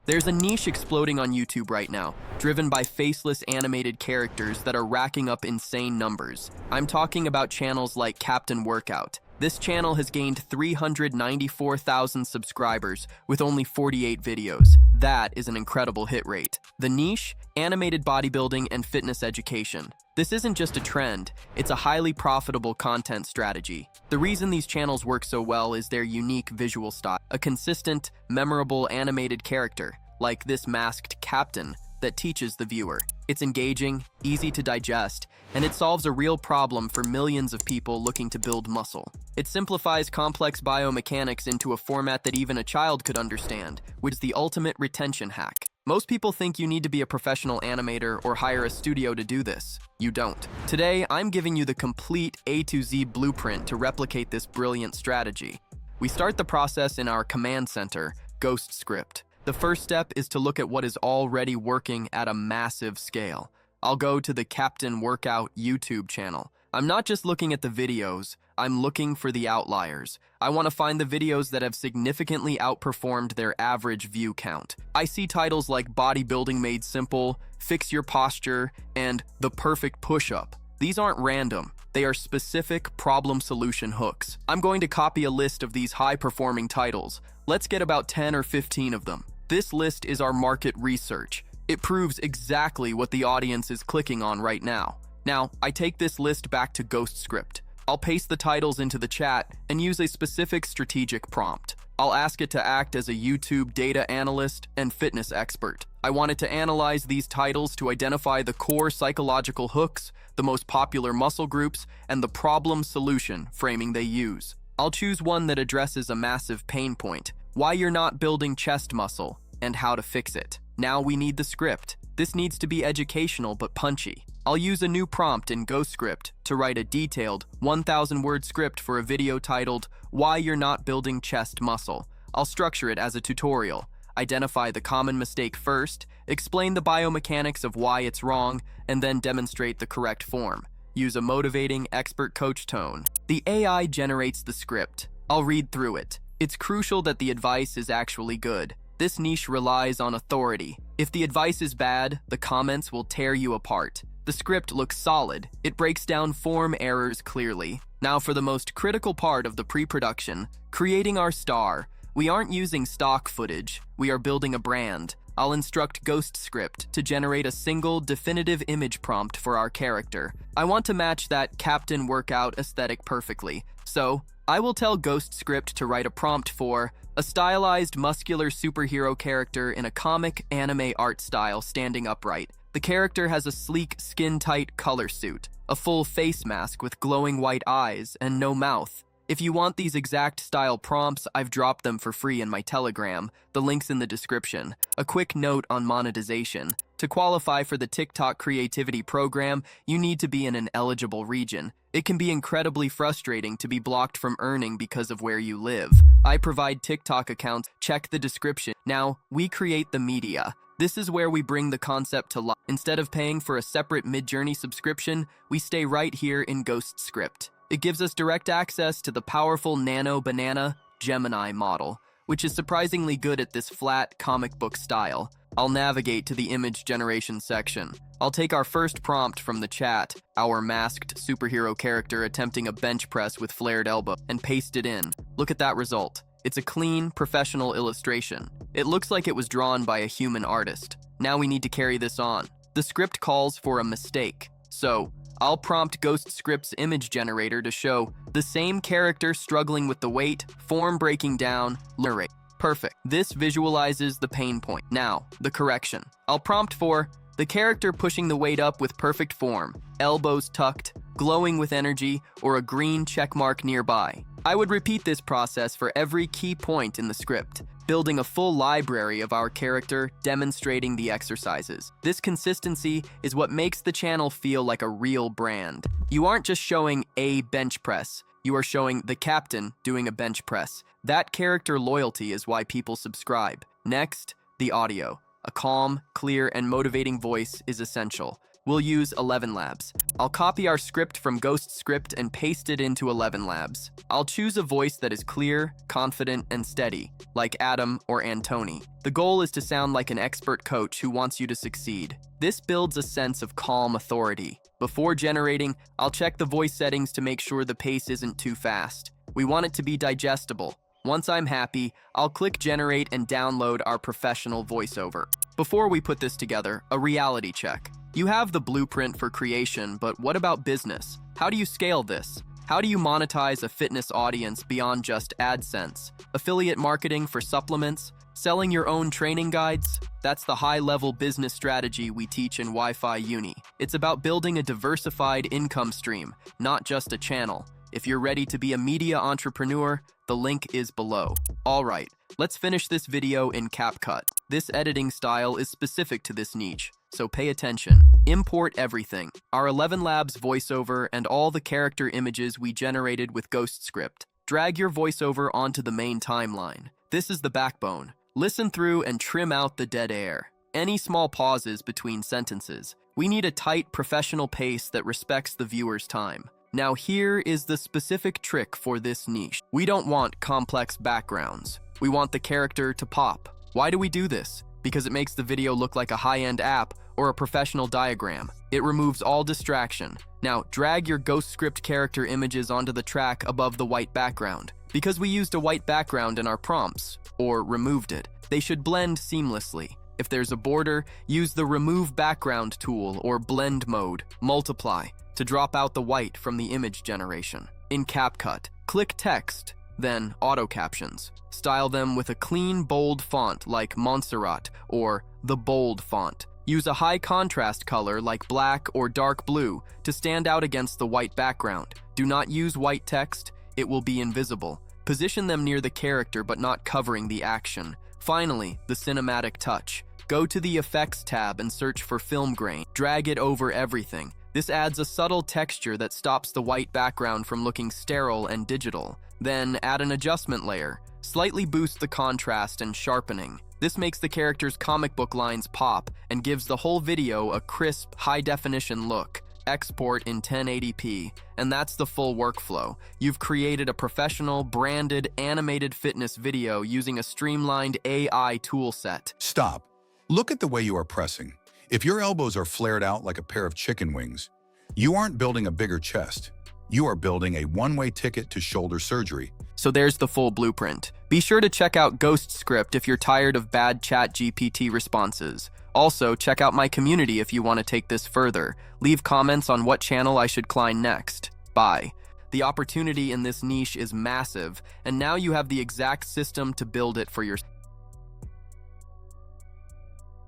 There's a niche exploding on YouTube right now, driven by faceless animated characters that are racking up insane numbers. I'm talking about channels like Captain Workout. This channel has gained 394,000 subscribers with only 48 videos. That is an incredible hit rate. The niche? Animated bodybuilding and fitness education. This isn't just a trend, it's a highly profitable content strategy. The reason these channels work so well is their unique visual style. A consistent, memorable animated character, like this masked captain, that teaches the viewer. It's engaging, easy to digest, and it solves a real problem for millions of people looking to build muscle. It simplifies complex biomechanics into a format that even a child could understand, which is the ultimate retention hack. Most people think you need to be a professional animator or hire a studio to do this. You don't. Today, I'm giving you the complete A to Z blueprint to replicate this brilliant strategy. We start the process in our command center, Ghost Script. The first step is to look at what is already working at a massive scale. I'll go to the Captain Workout YouTube channel. I'm not just looking at the videos, I'm looking for the outliers. I want to find the videos that have significantly outperformed their average view count. I see titles like Bodybuilding Made Simple, Fix Your Posture, and The Perfect Push-Up. These aren't random. They are specific problem solution hooks. I'm going to copy a list of these high-performing titles. Let's get about 10 or 15 of them. This list is our market research. It proves exactly what the audience is clicking on right now. Now, I take this list back to Ghost Script. I'll paste the titles into the chat and use a specific strategic prompt. I'll ask it to act as a YouTube data analyst and fitness expert. I want it to analyze these titles to identify the core psychological hooks, the most popular muscle groups, and the problem solution framing they use. I'll choose one that addresses a massive pain point: why you're not building chest muscle and how to fix it. Now we need the script. This needs to be educational but punchy. I'll use a new prompt in Ghost Script to write a detailed 1,000-word script for a video titled Why You're Not Building Chest Muscle. I'll structure it as a tutorial, identify the common mistake first, explain the biomechanics of why it's wrong, and then demonstrate the correct form. Use a motivating, expert coach tone. The AI generates the script. I'll read through it. It's crucial that the advice is actually good. This niche relies on authority. If the advice is bad, the comments will tear you apart. The script looks solid. It breaks down form errors clearly. Now for the most critical part of the pre-production, creating our star. We aren't using stock footage. We are building a brand. I'll instruct Ghost Script to generate a single, definitive image prompt for our character. I want to match that Captain Workout aesthetic perfectly. So, I will tell Ghost Script to write a prompt for a stylized, muscular superhero character in a comic anime art style standing upright. The character has a sleek, skin-tight color suit, a full face mask with glowing white eyes, and no mouth. If you want these exact style prompts, I've dropped them for free in my Telegram. The link's in the description. A quick note on monetization. To qualify for the TikTok Creativity Program, you need to be in an eligible region. It can be incredibly frustrating to be blocked from earning because of where you live. I provide TikTok accounts. Check the description. Now, we create the media. This is where we bring the concept to life. Instead of paying for a separate Midjourney subscription, we stay right here in Ghost Script. It gives us direct access to the powerful Nano Banana Gemini model, which is surprisingly good at this flat comic book style. I'll navigate to the image generation section. I'll take our first prompt from the chat, our masked superhero character attempting a bench press with flared elbow, and paste it in. Look at that result. It's a clean, professional illustration. It looks like it was drawn by a human artist. Now we need to carry this on. The script calls for a mistake. So, I'll prompt Ghost Script's image generator to show the same character struggling with the weight, form breaking down, narrate. Perfect. This visualizes the pain point. Now, the correction. I'll prompt for the character pushing the weight up with perfect form, elbows tucked, glowing with energy, or a green checkmark nearby. I would repeat this process for every key point in the script, building a full library of our character, demonstrating the exercises. This consistency is what makes the channel feel like a real brand. You aren't just showing a bench press, you are showing the captain doing a bench press. That character loyalty is why people subscribe. Next, the audio. A calm, clear, and motivating voice is essential. we'll use 11 Labs. I'll copy our script from Ghost Script and paste it into 11 Labs. I'll choose a voice that is clear, confident, and steady, like Adam or Antoni. The goal is to sound like an expert coach who wants you to succeed. This builds a sense of calm authority. Before generating, I'll check the voice settings to make sure the pace isn't too fast. We want it to be digestible. Once I'm happy, I'll click Generate and download our professional voiceover. Before we put this together, a reality check. You have the blueprint for creation, but what about business? How do you scale this? How do you monetize a fitness audience beyond just AdSense? Affiliate marketing for supplements? Selling your own training guides? That's the high-level business strategy we teach in Wi-Fi Uni. It's about building a diversified income stream, not just a channel. If you're ready to be a media entrepreneur, the link is below. All right, let's finish this video in CapCut. This editing style is specific to this niche, so pay attention. Import everything. Our 11 Labs voiceover and all the character images we generated with Ghost Script. Drag your voiceover onto the main timeline. This is the backbone. Listen through and trim out the dead air. Any small pauses between sentences. We need a tight, professional pace that respects the viewer's time. Now here is the specific trick for this niche. We don't want complex backgrounds. We want the character to pop. Why do we do this? Because it makes the video look like a high-end app or a professional diagram. It removes all distraction. Now drag your Ghost Script character images onto the track above the white background. Because we used a white background in our prompts, or removed it, they should blend seamlessly. If there's a border, use the Remove Background tool or Blend mode, Multiply, to drop out the white from the image generation. In CapCut, click Text, then Auto Captions. Style them with a clean, bold font like Montserrat or the Bold font. Use a high contrast color like black or dark blue to stand out against the white background. Do not use white text, it will be invisible. Position them near the character but not covering the action. Finally, the cinematic touch. Go to the Effects tab and search for Film Grain. Drag it over everything. This adds a subtle texture that stops the white background from looking sterile and digital. Then add an adjustment layer. Slightly boost the contrast and sharpening. This makes the character's comic book lines pop and gives the whole video a crisp, high-definition look. Export in 1080p, and that's the full workflow. You've created a professional, branded, animated fitness video using a streamlined AI toolset. Stop. Look at the way you are pressing. If your elbows are flared out like a pair of chicken wings, you aren't building a bigger chest. You are building a one-way ticket to shoulder surgery. So there's the full blueprint. Be sure to check out Ghost Script if you're tired of bad ChatGPT responses. Also, check out my community if you want to take this further. Leave comments on what channel I should climb next. Bye. The opportunity in this niche is massive, and now you have the exact system to build it for yourself.